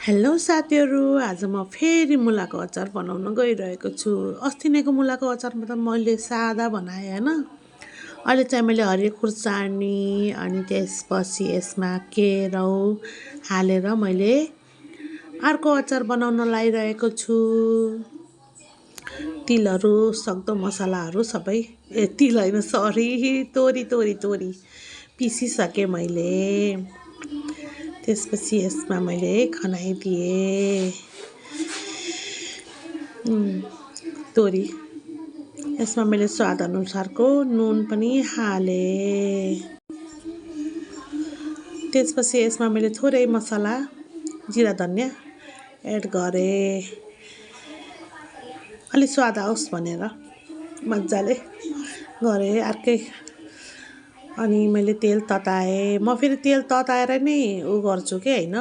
Hello साथीहरू, आज म फेरि मुलाको अचार बनाउन गइरहेको छु। अस्ति नैको मुलाको अचारमा त मैले सादा बनाएँ हैन। अहिले चाहिँ मैले हरियो खुर्सानी अनि त्यसपछि यसमा केराउ हालेर मैले अर्को अचार बनाउन लागिरहेको छु। तिलहरू सक्दो मसलाहरू सबै तिल होइन सरी तोरी पिसिसकेँ मैले। त्यसपछि यसमा मैले खनाइदिएँ तोरी। यसमा मैले स्वाद अनुसारको नुन पनि हालेँ। त्यसपछि यसमा मैले थोरै मसला जिरा धनिया एड गरेँ, अलि स्वाद आओस् भनेर मजाले गरेँ अर्कै। अनि मैले तेल तताएँ, म फेरि तेल तताएर नै गर्छु के हैन।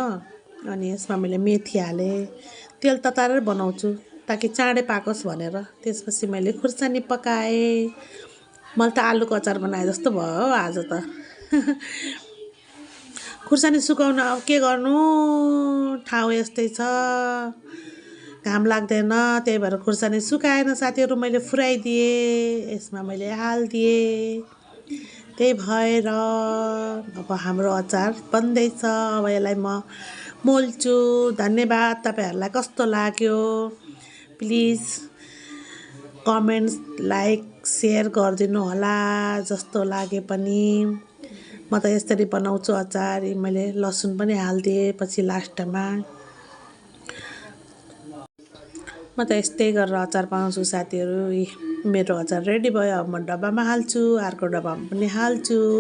अनि यसमा मैले मेथी हालेँ, तेल तताएर बनाउँछु ताकि चाँडै पाकोस् भनेर। त्यसपछि मैले खुर्सानी पकाएँ। मैले त आलुको अचार बनाए जस्तो भयो आज त। खुर्सानी सुकाउन अब के गर्नु, ठाउँ यस्तै छ, घाम लाग्दैन, त्यही भएर खुर्सानी सुकाएन साथीहरू, मैले फुराइदिएँ। यसमा मैले हालिदिएँ, त्यही भएर अब हाम्रो अचार बन्दैछ। अब यसलाई म मोल्छु। धन्यवाद। तपाईँहरूलाई कस्तो लाग्यो प्लिज कमेन्ट्स लाइक सेयर गरिदिनु होला। जस्तो लागे पनि म त यसरी बनाउँछु अचार। मैले लसुन पनि हालिदिएँ पछि लास्टमा। म त यस्तै गरेर अचार बनाउँछु साथीहरू। मेरो अचार रेडी भयो। अब म डब्बामा हाल्छु, अर्को डब्बामा पनि हाल्छु।